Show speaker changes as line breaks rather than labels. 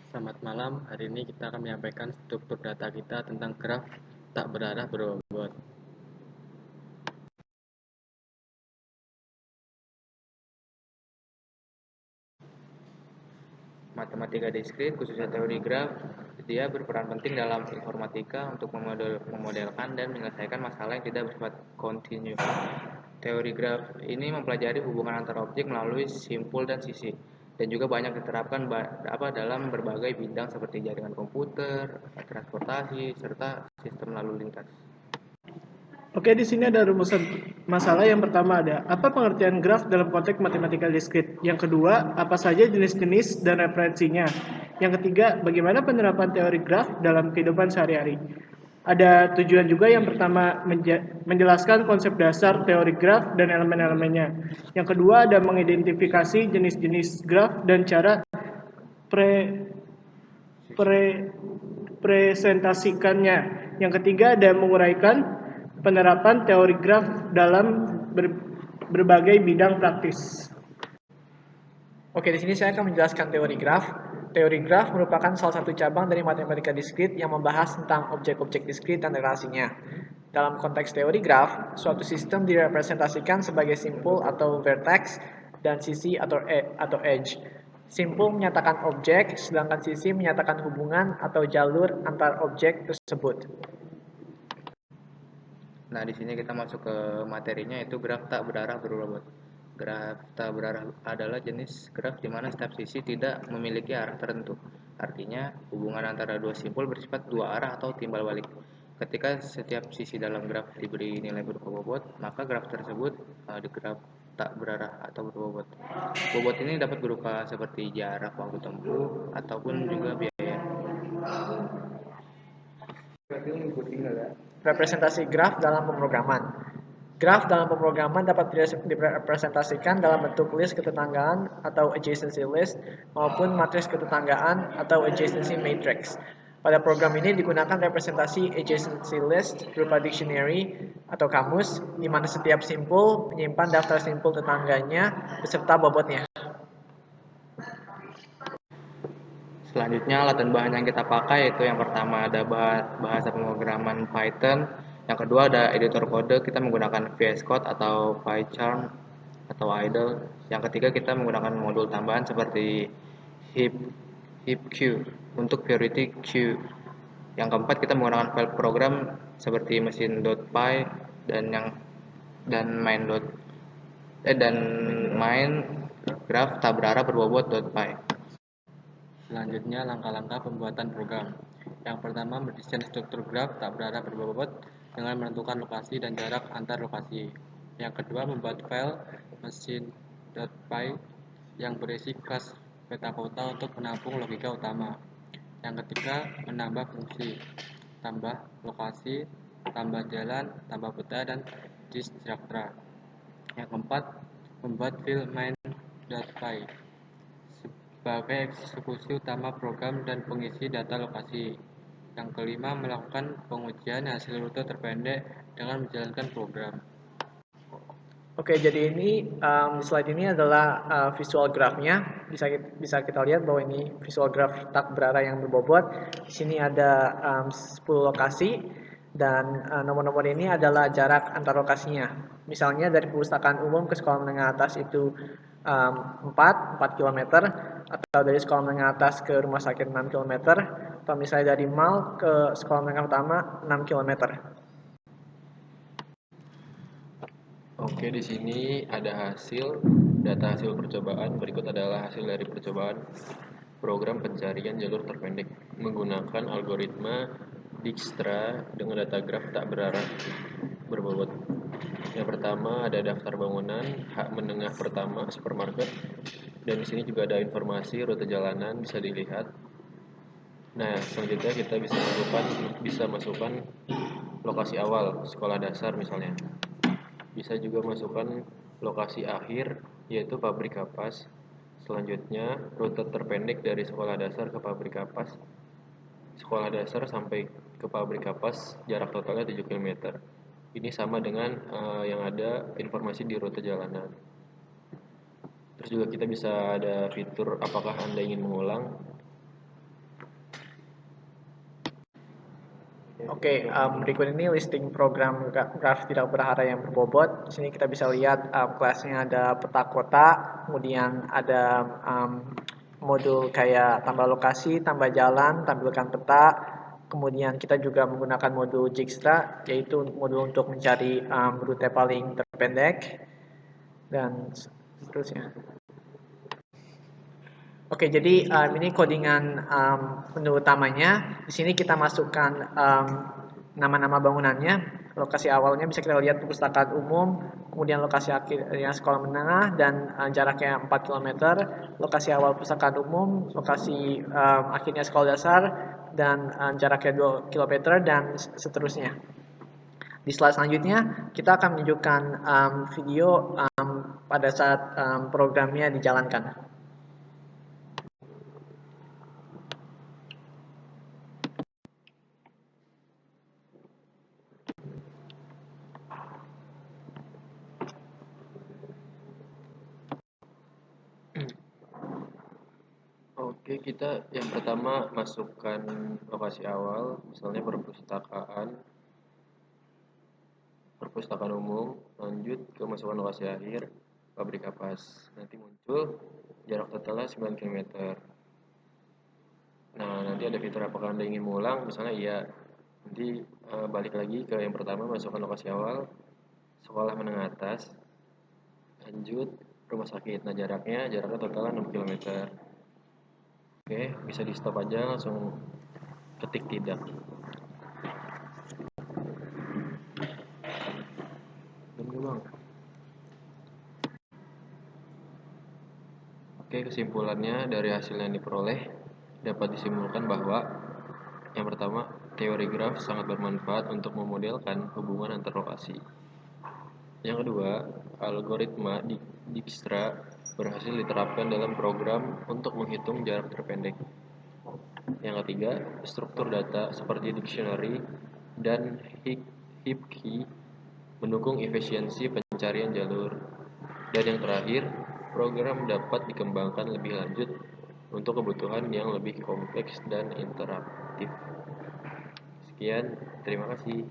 Selamat malam, hari ini kita akan menyampaikan struktur data kita tentang graf tak berarah berbobot. Matematika diskrit, khususnya teori graf, dia berperan penting dalam informatika untuk memodelkan dan menyelesaikan masalah yang tidak bersifat kontinu. Teori graf ini mempelajari hubungan antara objek melalui simpul dan sisi, dan juga banyak diterapkan dalam berbagai bidang seperti jaringan komputer, transportasi, serta sistem lalu lintas.
Oke, di sini ada rumusan masalah. Yang pertama ada, apa pengertian graf dalam konteks matematika diskrit? Yang kedua, apa saja jenis-jenis dan referensinya? Yang ketiga, bagaimana penerapan teori graf dalam kehidupan sehari-hari? Ada tujuan juga. Yang pertama, menjelaskan konsep dasar teori graf dan elemen-elemennya. Yang kedua, ada mengidentifikasi jenis-jenis graf dan cara presentasikannya. Yang ketiga ada menguraikan penerapan teori graf dalam berbagai bidang praktis.
Oke, di sini saya akan menjelaskan teori graf. Teori graf merupakan salah satu cabang dari matematika diskrit yang membahas tentang objek-objek diskrit dan relasinya. Dalam konteks teori graf, suatu sistem direpresentasikan sebagai simpul atau vertex dan sisi atau edge. Simpul menyatakan objek, sedangkan sisi menyatakan hubungan atau jalur antar objek tersebut.
Nah, di sini kita masuk ke materinya, yaitu graf tak berarah berbobot. Graf tak berarah adalah jenis graf di mana setiap sisi tidak memiliki arah tertentu. Artinya, hubungan antara dua simpul bersifat dua arah atau timbal balik. Ketika setiap sisi dalam graf diberi nilai berupa bobot, maka graf tersebut di graf tak berarah atau berbobot. Bobot ini dapat berupa seperti jarak waktu tempuh ataupun juga biaya.
Representasi graf dalam pemrograman. Graf dalam pemrograman dapat direpresentasikan dalam bentuk list ketetanggaan atau adjacency list maupun matriks ketetanggaan atau adjacency matrix. Pada program ini digunakan representasi adjacency list berupa dictionary atau kamus, di mana setiap simpul menyimpan daftar simpul tetangganya beserta bobotnya.
Selanjutnya alat dan bahan yang kita pakai yaitu yang pertama ada bahasa pemrograman Python, yang kedua ada editor kode, kita menggunakan VS Code atau PyCharm atau idle. Yang ketiga kita menggunakan modul tambahan seperti heapq untuk priority queue. Yang keempat kita menggunakan file program seperti mesin.py dan main graf tak berarah berbobot.py. Selanjutnya, langkah-langkah pembuatan program. Yang pertama, mendesain struktur graf tak berarah berbobot dengan menentukan lokasi dan jarak antar lokasi. Yang kedua, membuat file mesin.py yang berisi kelas peta kota untuk menampung logika utama. Yang ketiga, menambah fungsi, tambah lokasi, tambah jalan, tambah peta, dan distractra. Yang keempat, membuat file main.py sebagai eksekusi utama program dan pengisi data lokasi. Yang kelima, melakukan pengujian hasil rute terpendek dengan menjalankan program.
Oke, jadi ini slide ini adalah visual grafnya. Bisa kita lihat bahwa ini visual graf tak berarah yang berbobot. Di sini ada 10 lokasi dan nomor-nomor ini adalah jarak antar lokasinya. Misalnya dari perpustakaan umum ke sekolah menengah atas itu 4 km, atau dari sekolah menengah atas ke rumah sakit 6 km, atau misalnya dari mall ke sekolah menengah utama 6 km.
Oke, di sini ada data hasil percobaan. Berikut adalah hasil dari percobaan program pencarian jalur terpendek menggunakan algoritma Dijkstra dengan data graf tak berarah berbobot. Yang pertama ada daftar bangunan, hak menengah pertama, supermarket, dan di sini juga ada informasi rute jalanan bisa dilihat. Nah, selanjutnya kita bisa masukkan lokasi awal, sekolah dasar misalnya. Bisa juga masukkan lokasi akhir, yaitu pabrik kapas. Selanjutnya, rute terpendek dari sekolah dasar ke pabrik kapas. Sekolah dasar sampai ke pabrik kapas, jarak totalnya 7 km. Ini sama dengan yang ada informasi di rute jalanan. Terus juga kita bisa ada fitur apakah Anda ingin mengulang.
Oke, berikut ini listing program graf tidak berhara yang berbobot. Di sini kita bisa lihat kelasnya ada peta kota, kemudian ada modul kayak tambah lokasi, tambah jalan, tampilkan peta. Kemudian kita juga menggunakan modul Dijkstra, yaitu modul untuk mencari rute paling terpendek dan seterusnya. Oke, jadi ini codingan menu utamanya. Di sini kita masukkan nama-nama bangunannya. Lokasi awalnya bisa kita lihat perpustakaan umum, kemudian lokasi akhirnya sekolah menengah dan jaraknya 4 km. Lokasi awal perpustakaan umum, lokasi akhirnya sekolah dasar dan jaraknya 2 km dan seterusnya. Di slide selanjutnya kita akan menunjukkan video pada saat programnya dijalankan.
Oke, kita yang pertama masukkan lokasi awal, misalnya perpustakaan umum, lanjut ke masukkan lokasi akhir, pabrik kapas. Nanti muncul jarak totalnya 9 km. Nah, nanti ada fitur apakah Anda ingin mengulang, misalnya iya. Nanti balik lagi ke yang pertama, masukkan lokasi awal, sekolah menengah atas, lanjut rumah sakit. Nah, jaraknya totalnya 6 km. Oke, bisa di stop aja, langsung ketik tidak. Oke, kesimpulannya dari hasil yang diperoleh dapat disimpulkan bahwa yang pertama, teori graf sangat bermanfaat untuk memodelkan hubungan antar lokasi. Yang kedua, algoritma Dijkstra berhasil diterapkan dalam program untuk menghitung jarak terpendek. Yang ketiga, struktur data seperti dictionary dan heap key mendukung efisiensi pencarian jalur. Dan yang terakhir, program dapat dikembangkan lebih lanjut untuk kebutuhan yang lebih kompleks dan interaktif. Sekian, terima kasih.